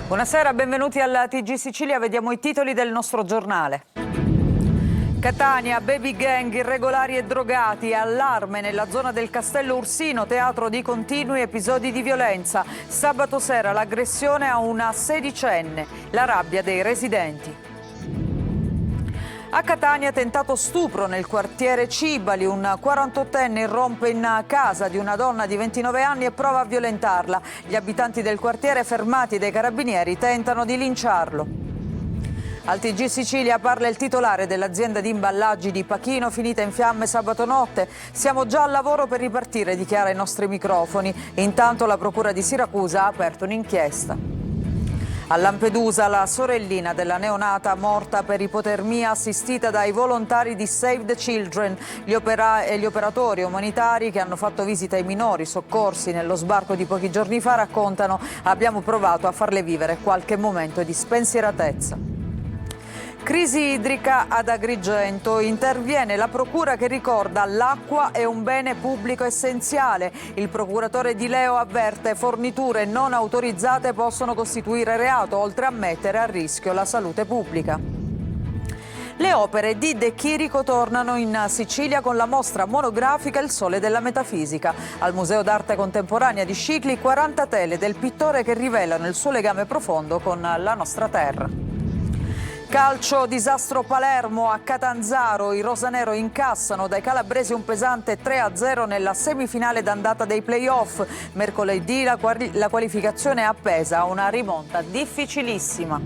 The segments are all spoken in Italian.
Buonasera, benvenuti alla TG Sicilia. Vediamo i titoli del nostro giornale. Catania, baby gang, irregolari e drogati, allarme nella zona del Castello Ursino, teatro di continui episodi di violenza. Sabato sera l'aggressione a una sedicenne, la rabbia dei residenti. A Catania tentato stupro nel quartiere Cibali, un 48enne irrompe in casa di una donna di 29 anni e prova a violentarla. Gli abitanti del quartiere, fermati dai carabinieri, tentano di linciarlo. Al TG Sicilia parla il titolare dell'azienda di imballaggi di Pachino, finita in fiamme sabato notte. Siamo già al lavoro per ripartire, dichiara ai nostri microfoni. Intanto la procura di Siracusa ha aperto un'inchiesta. A Lampedusa la sorellina della neonata morta per ipotermia assistita dai volontari di Save the Children. Gli operatori umanitari che hanno fatto visita ai minori soccorsi nello sbarco di pochi giorni fa raccontano: abbiamo provato a farle vivere qualche momento di spensieratezza. Crisi idrica ad Agrigento, interviene la procura che ricorda l'acqua è un bene pubblico essenziale. Il procuratore Di Leo avverte: forniture non autorizzate possono costituire reato, oltre a mettere a rischio la salute pubblica. Le opere di De Chirico tornano in Sicilia con la mostra monografica Il Sole della Metafisica. Al Museo d'Arte Contemporanea di Scicli 40 tele del pittore che rivelano il suo legame profondo con la nostra terra. Calcio, disastro Palermo a Catanzaro, i rosanero incassano dai calabresi un pesante 3-0 nella semifinale d'andata dei playoff. Mercoledì la qualificazione è appesa a una rimonta difficilissima.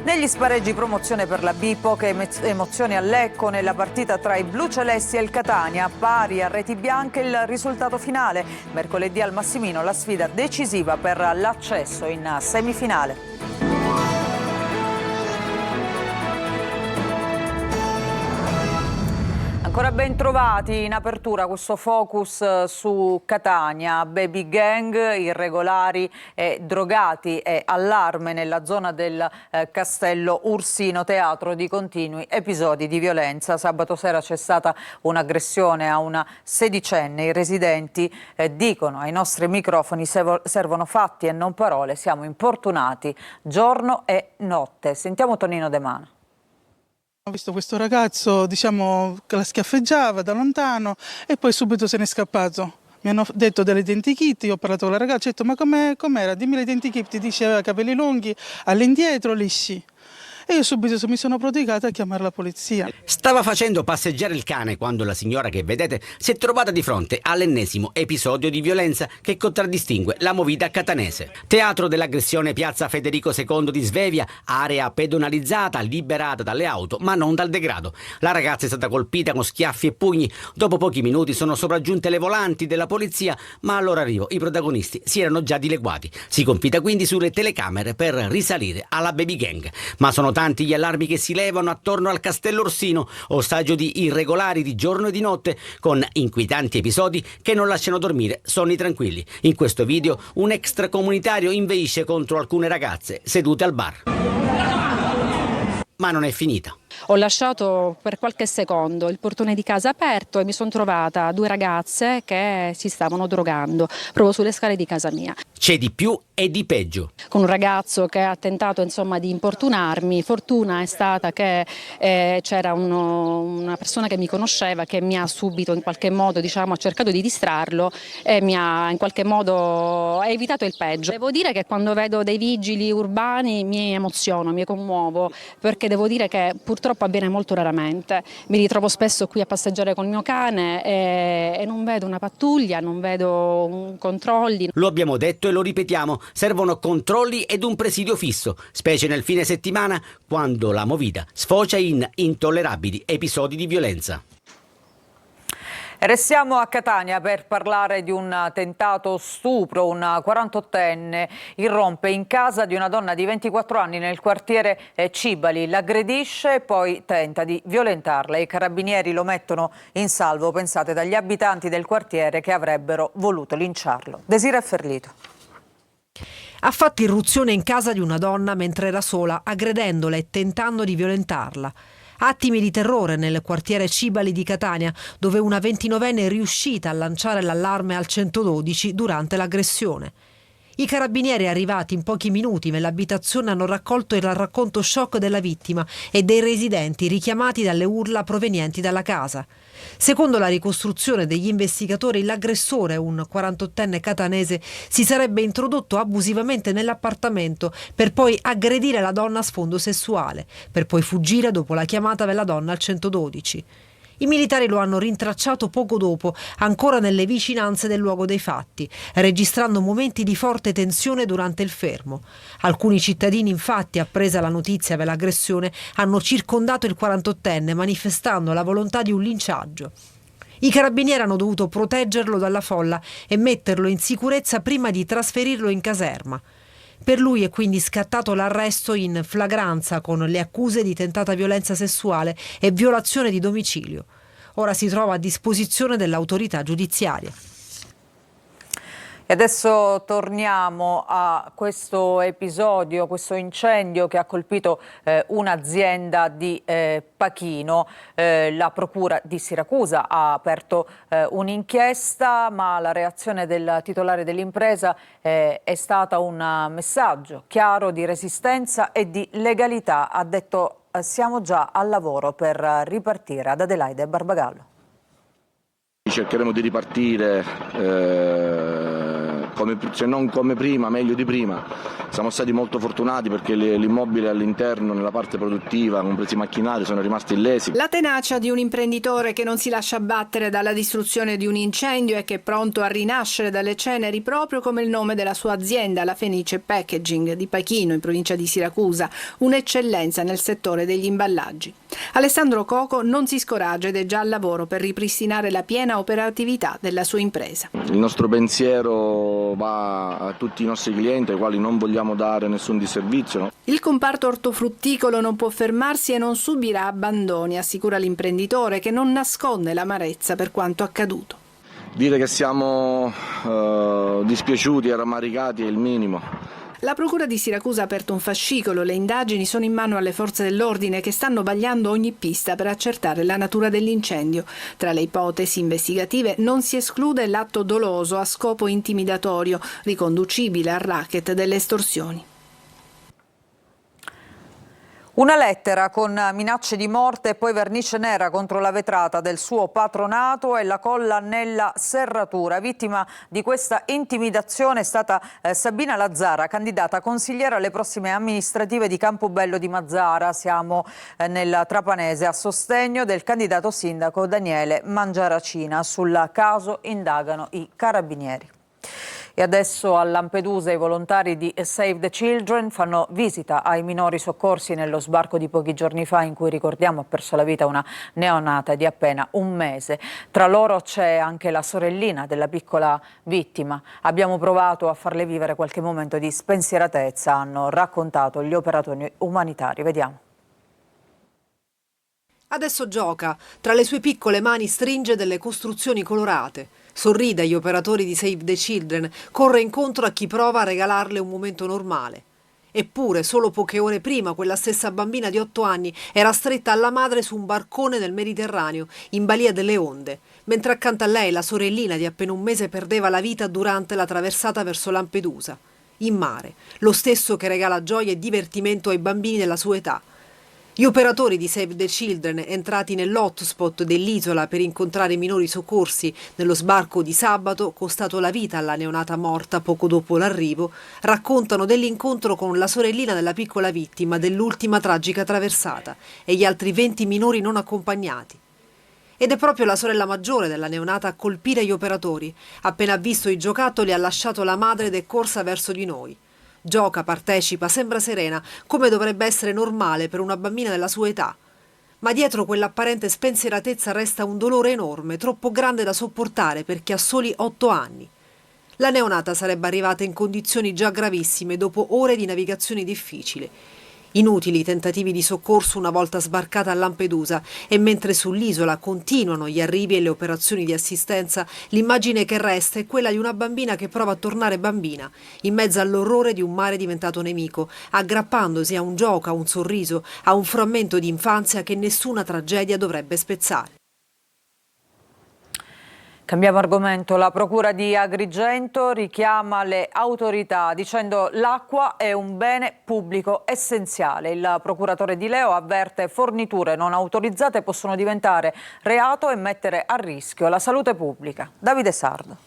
Negli spareggi promozione per la B, poche emozioni a Lecco nella partita tra i blucelesti e il Catania, pari a reti bianche il risultato finale. Mercoledì al Massimino la sfida decisiva per l'accesso in semifinale. Ancora ben trovati, in apertura questo focus su Catania, baby gang, irregolari e drogati e allarme nella zona del Castello Ursino, teatro di continui episodi di violenza. Sabato sera c'è stata un'aggressione a una sedicenne, i residenti dicono ai nostri microfoni: servono fatti e non parole, siamo importunati giorno e notte. Sentiamo Tonino De Mano. Ho visto questo ragazzo, diciamo, che la schiaffeggiava da lontano e poi subito se n'è scappato. Mi hanno detto dell'identikit, io ho parlato con la ragazza, ho detto: ma com'era? Dimmi l'identikit, dice aveva capelli lunghi, all'indietro, lisci. E io subito mi sono prodigata a chiamare la polizia. Stava facendo passeggiare il cane quando la signora che vedete si è trovata di fronte all'ennesimo episodio di violenza che contraddistingue la movida catanese. Teatro dell'aggressione piazza Federico II di Svevia, area pedonalizzata, liberata dalle auto ma non dal degrado. La ragazza è stata colpita con schiaffi e pugni. Dopo pochi minuti sono sopraggiunte le volanti della polizia, ma al loro arrivo i protagonisti si erano già dileguati. Si confida quindi sulle telecamere per risalire alla baby gang. Ma sono tanti gli allarmi che si levano attorno al Castello Ursino, ostaggio di irregolari di giorno e di notte, con inquietanti episodi che non lasciano dormire sonni tranquilli. In questo video un extracomunitario inveisce contro alcune ragazze sedute al bar. Ma non è finita. Ho lasciato per qualche secondo il portone di casa aperto e mi sono trovata due ragazze che si stavano drogando proprio sulle scale di casa mia. C'è di più e di peggio. Con un ragazzo che ha tentato di importunarmi. Fortuna è stata che c'era una persona che mi conosceva che mi ha subito in qualche modo ha cercato di distrarlo e mi ha in qualche modo evitato il peggio. Devo dire che quando vedo dei vigili urbani mi emoziono, mi commuovo, perché devo dire che purtroppo avviene molto raramente. Mi ritrovo spesso qui a passeggiare con il mio cane e non vedo una pattuglia, non vedo controlli. Lo abbiamo detto e lo ripetiamo, servono controlli ed un presidio fisso, specie nel fine settimana quando la movida sfocia in intollerabili episodi di violenza. Restiamo a Catania per parlare di un tentato stupro. Un 48enne irrompe in casa di una donna di 24 anni nel quartiere Cibali, l'aggredisce e poi tenta di violentarla. I carabinieri lo mettono in salvo, pensate, dagli abitanti del quartiere che avrebbero voluto linciarlo. Desiree Ferlito. Ha fatto irruzione in casa di una donna mentre era sola, aggredendola e tentando di violentarla. Attimi di terrore nel quartiere Cibali di Catania, dove una 29enne è riuscita a lanciare l'allarme al 112 durante l'aggressione. I carabinieri arrivati in pochi minuti nell'abitazione hanno raccolto il racconto shock della vittima e dei residenti richiamati dalle urla provenienti dalla casa. Secondo la ricostruzione degli investigatori, l'aggressore, un 48enne catanese, si sarebbe introdotto abusivamente nell'appartamento per poi aggredire la donna a sfondo sessuale, per poi fuggire dopo la chiamata della donna al 112. I militari lo hanno rintracciato poco dopo, ancora nelle vicinanze del luogo dei fatti, registrando momenti di forte tensione durante il fermo. Alcuni cittadini, infatti, appresa la notizia dell'aggressione, hanno circondato il 48enne manifestando la volontà di un linciaggio. I carabinieri hanno dovuto proteggerlo dalla folla e metterlo in sicurezza prima di trasferirlo in caserma. Per lui è quindi scattato l'arresto in flagranza con le accuse di tentata violenza sessuale e violazione di domicilio. Ora si trova a disposizione dell'autorità giudiziaria. E adesso torniamo a questo episodio, questo incendio che ha colpito un'azienda di Pachino. La Procura di Siracusa ha aperto un'inchiesta, ma la reazione del titolare dell'impresa è stata un messaggio chiaro di resistenza e di legalità. Ha detto: siamo già al lavoro per ripartire. Ad Adelaide Barbagallo. Cercheremo di ripartire, se non come prima, meglio di prima. Siamo stati molto fortunati perché l'immobile all'interno, nella parte produttiva, compresi i macchinari, sono rimasti illesi. La tenacia di un imprenditore che non si lascia abbattere dalla distruzione di un incendio e che è pronto a rinascere dalle ceneri, proprio come il nome della sua azienda, la Fenice Packaging di Pachino, in provincia di Siracusa, un'eccellenza nel settore degli imballaggi. Alessandro Coco non si scoraggia ed è già al lavoro per ripristinare la piena operatività della sua impresa. Il nostro pensiero va a tutti i nostri clienti ai quali non vogliamo dare nessun disservizio. Il comparto ortofrutticolo non può fermarsi e non subirà abbandoni, assicura l'imprenditore, che non nasconde l'amarezza per quanto accaduto. Dire che siamo dispiaciuti e rammaricati è il minimo. La Procura di Siracusa ha aperto un fascicolo. Le indagini sono in mano alle forze dell'ordine che stanno vagliando ogni pista per accertare la natura dell'incendio. Tra le ipotesi investigative non si esclude l'atto doloso a scopo intimidatorio, riconducibile al racket delle estorsioni. Una lettera con minacce di morte e poi vernice nera contro la vetrata del suo patronato e la colla nella serratura. Vittima di questa intimidazione è stata Sabina Lazzara, candidata consigliera alle prossime amministrative di Campobello di Mazara. Siamo nel Trapanese, a sostegno del candidato sindaco Daniele Mangiaracina. Sul caso indagano i carabinieri. E adesso a Lampedusa i volontari di Save the Children fanno visita ai minori soccorsi nello sbarco di pochi giorni fa, in cui, ricordiamo, ha perso la vita una neonata di appena un mese. Tra loro c'è anche la sorellina della piccola vittima. Abbiamo provato a farle vivere qualche momento di spensieratezza, hanno raccontato gli operatori umanitari. Vediamo. Adesso gioca, tra le sue piccole mani stringe delle costruzioni colorate. Sorride agli operatori di Save the Children, corre incontro a chi prova a regalarle un momento normale. Eppure, solo poche ore prima, quella stessa bambina di 8 anni era stretta alla madre su un barcone del Mediterraneo, in balia delle onde, mentre accanto a lei la sorellina di appena un mese perdeva la vita durante la traversata verso Lampedusa. In mare, lo stesso che regala gioia e divertimento ai bambini della sua età. Gli operatori di Save the Children, entrati nell'hotspot dell'isola per incontrare i minori soccorsi nello sbarco di sabato, costato la vita alla neonata morta poco dopo l'arrivo, raccontano dell'incontro con la sorellina della piccola vittima dell'ultima tragica traversata e gli altri 20 minori non accompagnati. Ed è proprio la sorella maggiore della neonata a colpire gli operatori. Appena visto i giocattoli ha lasciato la madre ed è corsa verso di noi. Gioca, partecipa, sembra serena, come dovrebbe essere normale per una bambina della sua età. Ma dietro quell'apparente spensieratezza resta un dolore enorme, troppo grande da sopportare per chi ha soli 8 anni. La neonata sarebbe arrivata in condizioni già gravissime dopo ore di navigazione difficili. Inutili i tentativi di soccorso una volta sbarcata a Lampedusa, e mentre sull'isola continuano gli arrivi e le operazioni di assistenza, l'immagine che resta è quella di una bambina che prova a tornare bambina, in mezzo all'orrore di un mare diventato nemico, aggrappandosi a un gioco, a un sorriso, a un frammento di infanzia che nessuna tragedia dovrebbe spezzare. Cambiamo argomento. La Procura di Agrigento richiama le autorità dicendo l'acqua è un bene pubblico essenziale. Il procuratore Di Leo avverte forniture non autorizzate possono diventare reato e mettere a rischio la salute pubblica. Davide Sardo.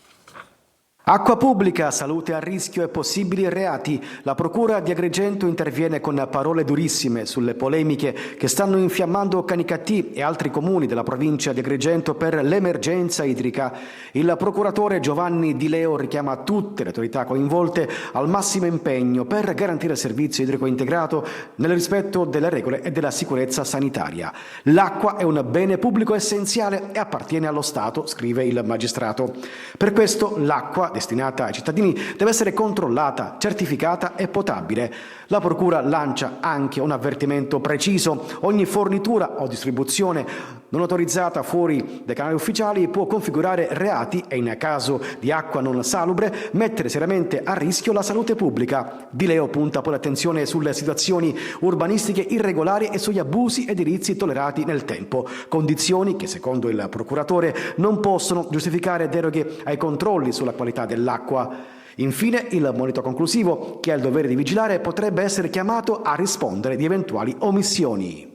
Acqua pubblica, salute a rischio e possibili reati. La Procura di Agrigento interviene con parole durissime sulle polemiche che stanno infiammando Canicattì e altri comuni della provincia di Agrigento per l'emergenza idrica. Il procuratore Giovanni Di Leo richiama tutte le autorità coinvolte al massimo impegno per garantire il servizio idrico integrato nel rispetto delle regole e della sicurezza sanitaria. L'acqua è un bene pubblico essenziale e appartiene allo Stato, scrive il magistrato. Per questo l'acqua destinata ai cittadini deve essere controllata, certificata e potabile. La Procura lancia anche un avvertimento preciso: ogni fornitura o distribuzione non autorizzata fuori dai canali ufficiali può configurare reati e, in caso di acqua non salubre, mettere seriamente a rischio la salute pubblica. Di Leo punta poi l'attenzione sulle situazioni urbanistiche irregolari e sugli abusi edilizi tollerati nel tempo, condizioni che, secondo il procuratore, non possono giustificare deroghe ai controlli sulla qualità dell'acqua. Infine, il monito conclusivo, chi ha il dovere di vigilare, potrebbe essere chiamato a rispondere di eventuali omissioni.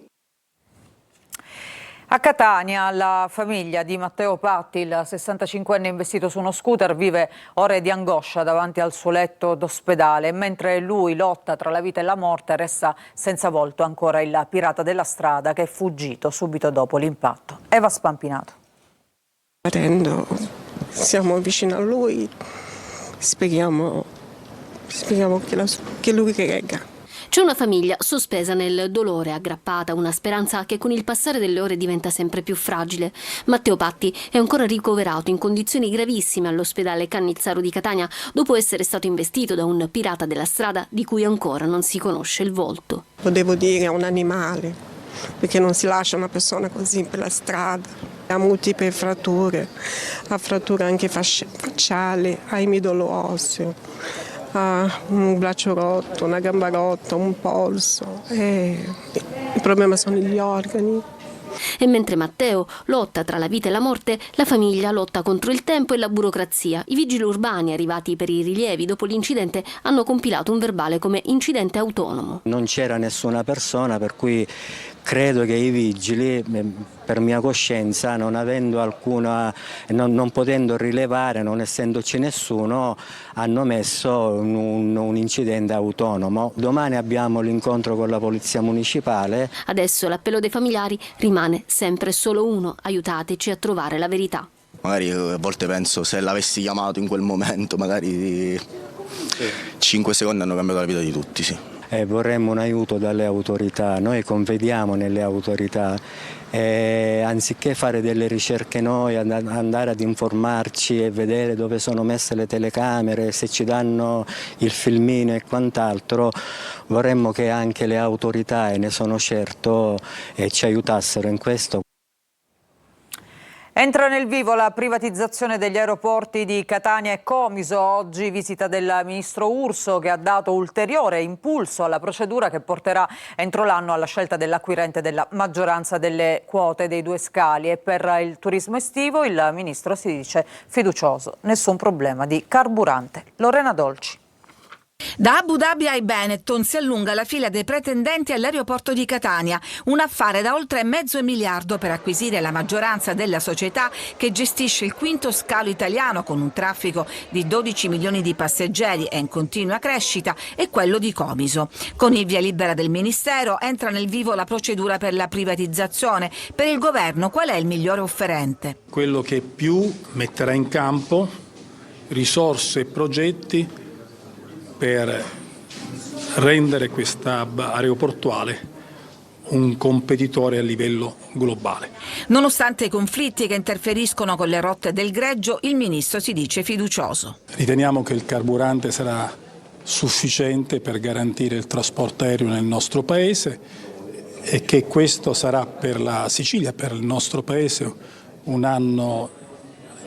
A Catania la famiglia di Matteo Patti, il 65enne investito su uno scooter, vive ore di angoscia davanti al suo letto d'ospedale. Mentre lui lotta tra la vita e la morte, resta senza volto ancora il pirata della strada che è fuggito subito dopo l'impatto. Eva Spampinato. Siamo vicino a lui, speriamo che lui regga. C'è una famiglia sospesa nel dolore, aggrappata a una speranza che con il passare delle ore diventa sempre più fragile. Matteo Patti è ancora ricoverato in condizioni gravissime all'ospedale Cannizzaro di Catania dopo essere stato investito da un pirata della strada di cui ancora non si conosce il volto. Lo devo dire, è un animale, perché non si lascia una persona così per la strada. Ha multiple fratture, ha fratture anche facciali, ha il midollo osseo, ha un braccio rotto, una gamba rotta, un polso. Il problema sono gli organi. E mentre Matteo lotta tra la vita e la morte, la famiglia lotta contro il tempo e la burocrazia. I vigili urbani, arrivati per i rilievi dopo l'incidente, hanno compilato un verbale come incidente autonomo. Non c'era nessuna persona, per cui credo che i vigili, per mia coscienza, non avendo alcuna, non potendo rilevare, non essendoci nessuno, hanno messo un incidente autonomo. Domani abbiamo l'incontro con la Polizia Municipale. Adesso l'appello dei familiari rimane sempre solo uno: aiutateci a trovare la verità. Magari a volte penso, se l'avessi chiamato in quel momento, magari 5 secondi hanno cambiato la vita di tutti, sì. Vorremmo un aiuto dalle autorità, noi confidiamo nelle autorità, anziché fare delle ricerche noi, andare ad informarci e vedere dove sono messe le telecamere, se ci danno il filmino e quant'altro, vorremmo che anche le autorità, e ne sono certo, ci aiutassero in questo. Entra nel vivo la privatizzazione degli aeroporti di Catania e Comiso. Oggi visita del ministro Urso, che ha dato ulteriore impulso alla procedura che porterà entro l'anno alla scelta dell'acquirente della maggioranza delle quote dei due scali. E per il turismo estivo il ministro si dice fiducioso, nessun problema di carburante. Lorena Dolci. Da Abu Dhabi ai Benetton si allunga la fila dei pretendenti all'aeroporto di Catania, un affare da oltre $500 milioni per acquisire la maggioranza della società che gestisce il quinto scalo italiano con un traffico di 12 milioni di passeggeri e in continua crescita, e quello di Comiso. Con il via libera del Ministero entra nel vivo la procedura per la privatizzazione. Per il governo qual è il migliore offerente? Quello che più metterà in campo risorse e progetti per rendere questa hub aeroportuale un competitore a livello globale. Nonostante i conflitti che interferiscono con le rotte del greggio, il ministro si dice fiducioso. Riteniamo che il carburante sarà sufficiente per garantire il trasporto aereo nel nostro paese e che questo sarà per la Sicilia, per il nostro paese, un anno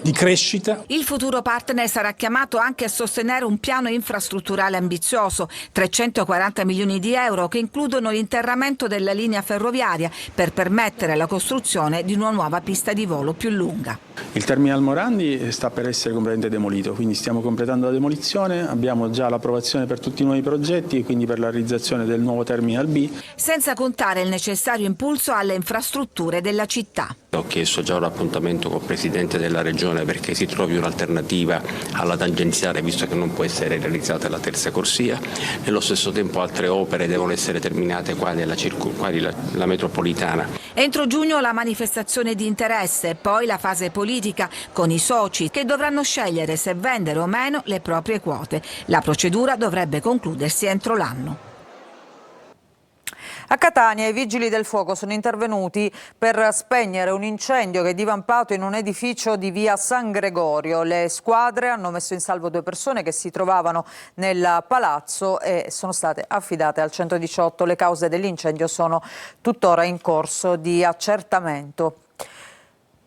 di crescita. Il futuro partner sarà chiamato anche a sostenere un piano infrastrutturale ambizioso, 340 milioni di euro che includono l'interramento della linea ferroviaria per permettere la costruzione di una nuova pista di volo più lunga. Il Terminal Morandi sta per essere completamente demolito, quindi stiamo completando la demolizione, abbiamo già l'approvazione per tutti i nuovi progetti e quindi per la realizzazione del nuovo Terminal B. Senza contare il necessario impulso alle infrastrutture della città. Ho chiesto già un appuntamento col Presidente della Regione perché si trovi un'alternativa alla tangenziale, visto che non può essere realizzata la terza corsia. Nello stesso tempo altre opere devono essere terminate, quali la metropolitana. Entro giugno la manifestazione di interesse, poi la fase politica con i soci che dovranno scegliere se vendere o meno le proprie quote. La procedura dovrebbe concludersi entro l'anno. A Catania i vigili del fuoco sono intervenuti per spegnere un incendio che è divampato in un edificio di via San Gregorio. Le squadre hanno messo in salvo 2 persone che si trovavano nel palazzo e sono state affidate al 118. Le cause dell'incendio sono tuttora in corso di accertamento.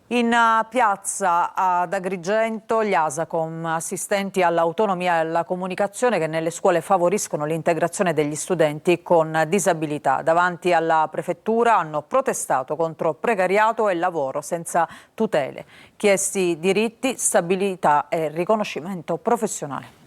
In piazza ad Agrigento gli ASACOM, assistenti all'autonomia e alla comunicazione che nelle scuole favoriscono l'integrazione degli studenti con disabilità. Davanti alla prefettura hanno protestato contro precariato e lavoro senza tutele, chiesti diritti, stabilità e riconoscimento professionale.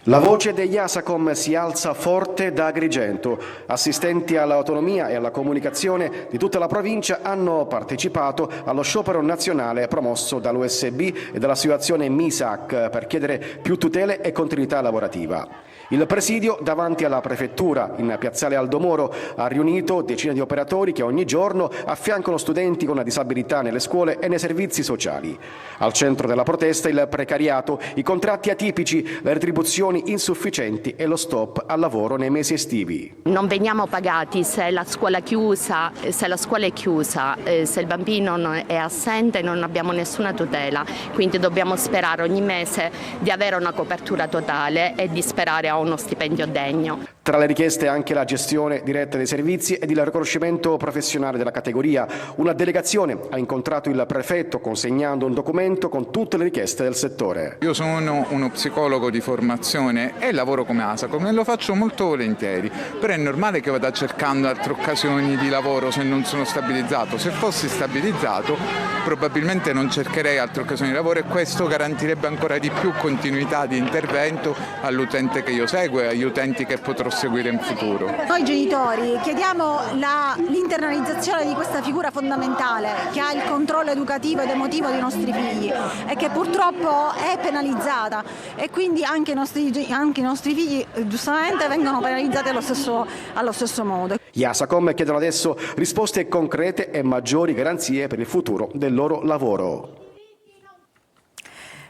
La voce degli ASACOM si alza forte da Agrigento. Assistenti all'autonomia e alla comunicazione di tutta la provincia hanno partecipato allo sciopero nazionale promosso dall'USB e dall'associazione MISAC per chiedere più tutele e continuità lavorativa. Il presidio davanti alla prefettura in piazzale Aldo Moro ha riunito decine di operatori che ogni giorno affiancano studenti con disabilità nelle scuole e nei servizi sociali. Al centro della protesta il precariato, i contratti atipici, le retribuzioni insufficienti e lo stop al lavoro nei mesi estivi. Non veniamo pagati se la scuola è chiusa, se il bambino è assente non abbiamo nessuna tutela, quindi dobbiamo sperare ogni mese di avere una copertura totale e di sperare a uno stipendio degno. Tra le richieste anche la gestione diretta dei servizi ed il riconoscimento professionale della categoria. Una delegazione ha incontrato il prefetto consegnando un documento con tutte le richieste del settore. Io sono uno psicologo di formazione e lavoro come ASACOM e lo faccio molto volentieri, però è normale che vada cercando altre occasioni di lavoro se non sono stabilizzato. Se fossi stabilizzato probabilmente non cercherei altre occasioni di lavoro e questo garantirebbe ancora di più continuità di intervento all'utente che io seguo e agli utenti che potrò seguire in futuro. Noi genitori chiediamo l'internalizzazione di questa figura fondamentale che ha il controllo educativo ed emotivo dei nostri figli e che purtroppo è penalizzata e quindi anche i nostri figli giustamente vengono penalizzati allo stesso modo. Gli ASACOM chiedono adesso risposte concrete e maggiori garanzie per il futuro del loro lavoro.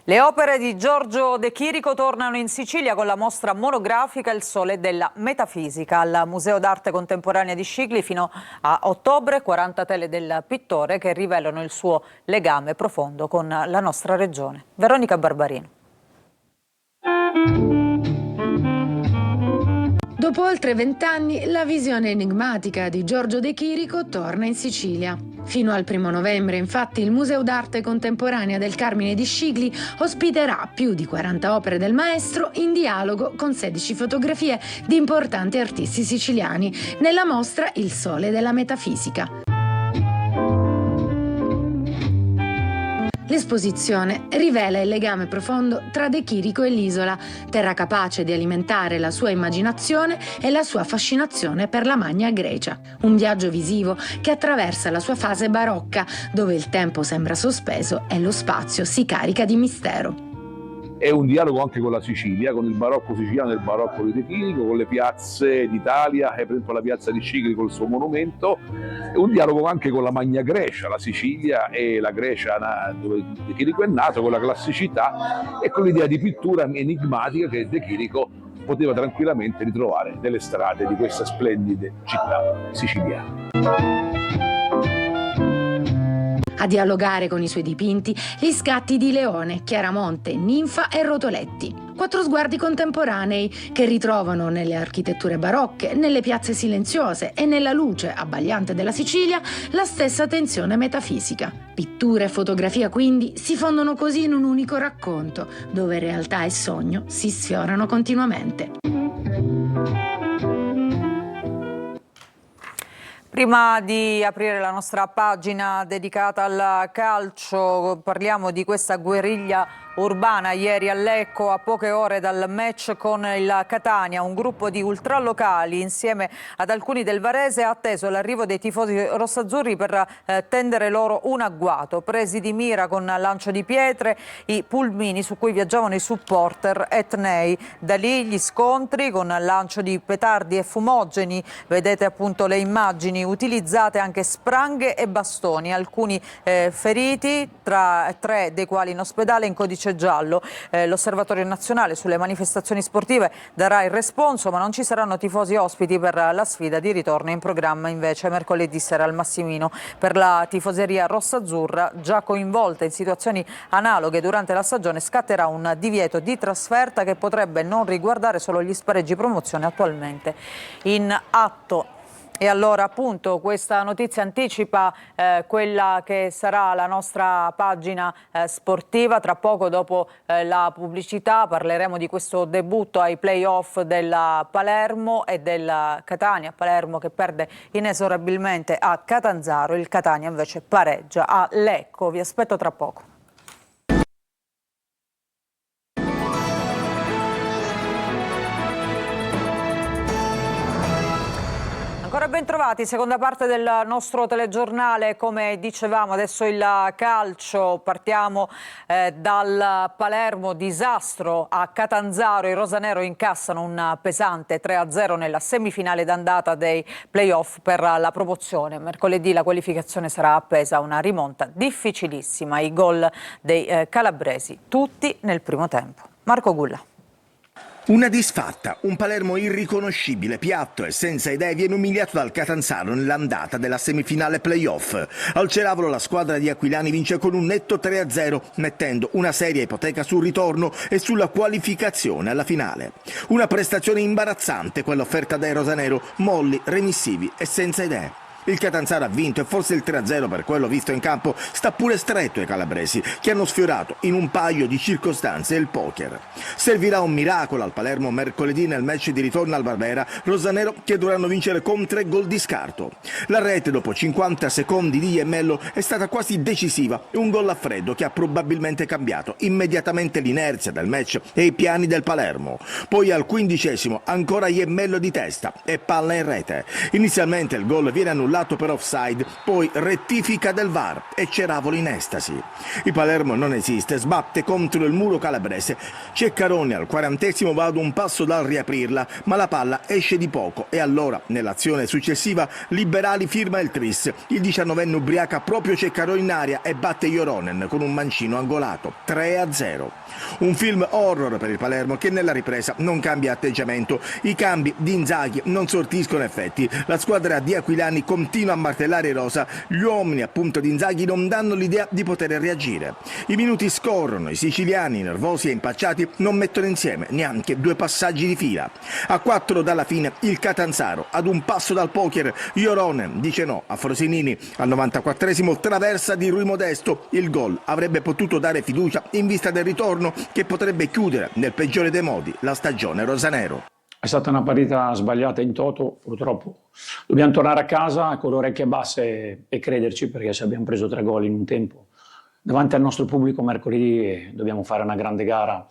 Le opere di Giorgio De Chirico tornano in Sicilia con la mostra monografica Il Sole della Metafisica al Museo d'Arte Contemporanea di Scicli fino a ottobre. 40 tele del pittore che rivelano il suo legame profondo con la nostra regione. Veronica Barbarino. Dopo oltre 20 anni, la visione enigmatica di Giorgio De Chirico torna in Sicilia. Fino al 1 novembre, infatti, il Museo d'Arte Contemporanea del Carmine di Scicli ospiterà più di 40 opere del maestro in dialogo con 16 fotografie di importanti artisti siciliani nella mostra Il Sole della Metafisica. L'esposizione rivela il legame profondo tra De Chirico e l'isola, terra capace di alimentare la sua immaginazione e la sua fascinazione per la Magna Grecia. Un viaggio visivo che attraversa la sua fase barocca, dove il tempo sembra sospeso e lo spazio si carica di mistero. È un dialogo anche con la Sicilia, con il barocco siciliano e il barocco di De Chirico, con le piazze d'Italia, per esempio la piazza di Scicli col suo monumento, è un dialogo anche con la Magna Grecia, la Sicilia e la Grecia dove De Chirico è nato, con la classicità e con l'idea di pittura enigmatica che De Chirico poteva tranquillamente ritrovare nelle strade di questa splendida città siciliana. A dialogare con i suoi dipinti gli scatti di Leone, Chiaramonte, Ninfa e Rotoletti. 4 sguardi contemporanei che ritrovano nelle architetture barocche, nelle piazze silenziose e nella luce abbagliante della Sicilia la stessa tensione metafisica. Pittura e fotografia quindi si fondono così in un unico racconto, dove realtà e sogno si sfiorano continuamente. Prima di aprire la nostra pagina dedicata al calcio, parliamo di questa guerriglia urbana ieri a Lecco, a poche ore dal match con il Catania. Un gruppo di ultralocali insieme ad alcuni del Varese ha atteso l'arrivo dei tifosi rossazzurri per tendere loro un agguato. Presi di mira con lancio di pietre i pulmini su cui viaggiavano i supporter etnei. Da lì gli scontri con lancio di petardi e fumogeni. Vedete appunto le immagini, utilizzate anche spranghe e bastoni. Alcuni feriti, tra 3 dei quali in ospedale in codice giallo. L'Osservatorio Nazionale sulle manifestazioni sportive darà il responso, ma non ci saranno tifosi ospiti per la sfida di ritorno in programma invece mercoledì sera al Massimino. Per la tifoseria rossazzurra, già coinvolta in situazioni analoghe durante la stagione, scatterà un divieto di trasferta che potrebbe non riguardare solo gli spareggi promozione attualmente in atto. E allora appunto questa notizia anticipa quella che sarà la nostra pagina sportiva. Tra poco, dopo la pubblicità, parleremo di questo debutto ai play-off della Palermo e del Catania. Palermo che perde inesorabilmente a Catanzaro, il Catania invece pareggia a Lecco. Vi aspetto tra poco. Ancora ben trovati, seconda parte del nostro telegiornale. Come dicevamo, adesso il calcio. Partiamo dal Palermo, disastro a Catanzaro. I rosanero incassano un pesante 3-0 nella semifinale d'andata dei playoff per la promozione. Mercoledì la qualificazione sarà appesa a una rimonta difficilissima. I gol dei calabresi, tutti nel primo tempo. Marco Gulla. Una disfatta, un Palermo irriconoscibile, piatto e senza idee viene umiliato dal Catanzaro nell'andata della semifinale playoff. Al Ceravolo la squadra di Aquilani vince con un netto 3-0, mettendo una seria ipoteca sul ritorno e sulla qualificazione alla finale. Una prestazione imbarazzante quella offerta dai rosanero, molli, remissivi e senza idee. Il Catanzaro ha vinto e forse il 3-0, per quello visto in campo, sta pure stretto ai calabresi, che hanno sfiorato in un paio di circostanze il poker. Servirà un miracolo al Palermo mercoledì nel match di ritorno al Barbera, rosanero che dovranno vincere con 3 gol di scarto. La rete dopo 50 secondi di Iemmello è stata quasi decisiva, un gol a freddo che ha probabilmente cambiato immediatamente l'inerzia del match e i piani del Palermo. Poi al 15° ancora Iemmello di testa e palla in rete. Inizialmente il gol viene annullato per offside, poi rettifica del VAR e Ceravolo in estasi. Il Palermo non esiste, sbatte contro il muro calabrese. Ceccaroni al 40° va ad un passo dal riaprirla, ma la palla esce di poco e allora, nell'azione successiva, Liberali firma il tris. Il 19enne ubriaca proprio Ceccaroni in aria e batte Joronen con un mancino angolato. 3-0. Un film horror per il Palermo che nella ripresa non cambia atteggiamento. I cambi di Inzaghi non sortiscono effetti. La squadra di Aquilani continua a martellare i rosa. Gli uomini appunto di Inzaghi non danno l'idea di poter reagire. I minuti scorrono, i siciliani nervosi e impacciati non mettono insieme neanche 2 passaggi di fila. A 4 dalla fine il Catanzaro, ad un passo dal poker, Joronen dice no a Frosinini. Al 94° traversa di Rui Modesto. Il gol avrebbe potuto dare fiducia in vista del ritorno che potrebbe chiudere nel peggiore dei modi la stagione rosanero. È stata una partita sbagliata in toto, purtroppo. Dobbiamo tornare a casa con le orecchie basse e crederci, perché se abbiamo preso 3 gol in un tempo davanti al nostro pubblico mercoledì dobbiamo fare una grande gara.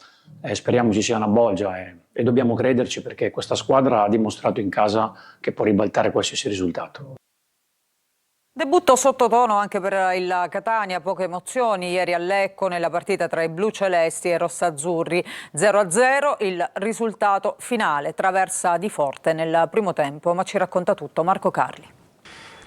Speriamo ci sia una bolgia e dobbiamo crederci, perché questa squadra ha dimostrato in casa che può ribaltare qualsiasi risultato. Debutto sottotono anche per il Catania, poche emozioni ieri a Lecco nella partita tra i blu celesti e i rossazzurri. 0-0 il risultato finale, traversa di forte nel primo tempo, ma ci racconta tutto Marco Carli.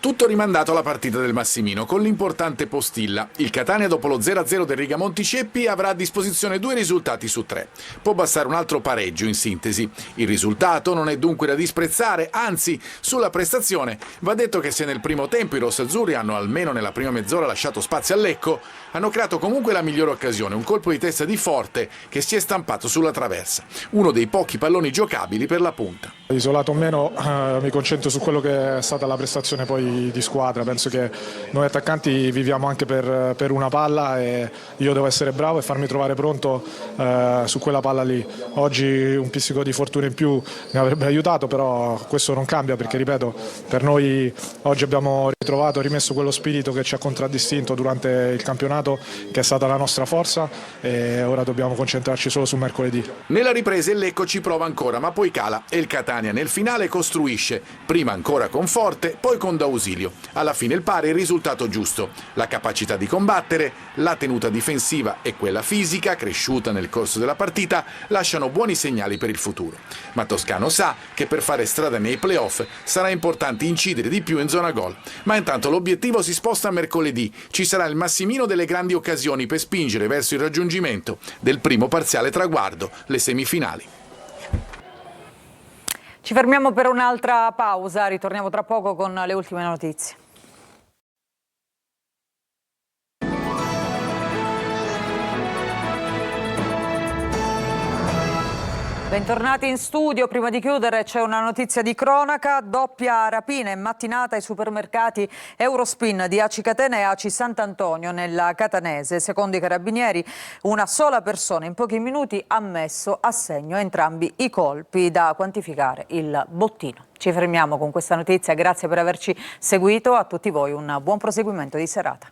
Tutto rimandato alla partita del Massimino, con l'importante postilla. Il Catania, dopo lo 0-0 del Rigamonti Ceppi, avrà a disposizione 2 risultati su 3. Può bastare un altro pareggio, in sintesi. Il risultato non è dunque da disprezzare, anzi, sulla prestazione va detto che se nel primo tempo i rossazzurri hanno almeno nella prima mezz'ora lasciato spazio a Lecco, hanno creato comunque la migliore occasione, un colpo di testa di Forte che si è stampato sulla traversa. Uno dei pochi palloni giocabili per la punta. Isolato o meno, mi concentro su quello che è stata la prestazione poi di squadra. Penso che noi attaccanti viviamo anche per una palla e io devo essere bravo e farmi trovare pronto su quella palla lì. Oggi un pizzico di fortuna in più mi avrebbe aiutato, però questo non cambia perché, ripeto, per noi oggi abbiamo rimesso quello spirito che ci ha contraddistinto durante il campionato, che è stata la nostra forza, e ora dobbiamo concentrarci solo su mercoledì. Nella ripresa il Lecco ci prova ancora, ma poi cala e il Catania nel finale costruisce, prima ancora con Forte, poi con D'Ausilio. Alla fine il pari è il risultato giusto. La capacità di combattere, la tenuta difensiva e quella fisica, cresciuta nel corso della partita, lasciano buoni segnali per il futuro. Ma Toscano sa che per fare strada nei playoff sarà importante incidere di più in zona gol. Ma intanto l'obiettivo si sposta a mercoledì. Ci sarà il Massimino delle grandi occasioni per spingere verso il raggiungimento del primo parziale traguardo, le semifinali. Ci fermiamo per un'altra pausa, ritorniamo tra poco con le ultime notizie. Bentornati in studio. Prima di chiudere c'è una notizia di cronaca: doppia rapina in mattinata ai supermercati Eurospin di Aci Catena e Aci Sant'Antonio nella Catanese. Secondo i carabinieri, una sola persona in pochi minuti ha messo a segno entrambi i colpi. Da quantificare il bottino. Ci fermiamo con questa notizia, grazie per averci seguito, a tutti voi un buon proseguimento di serata.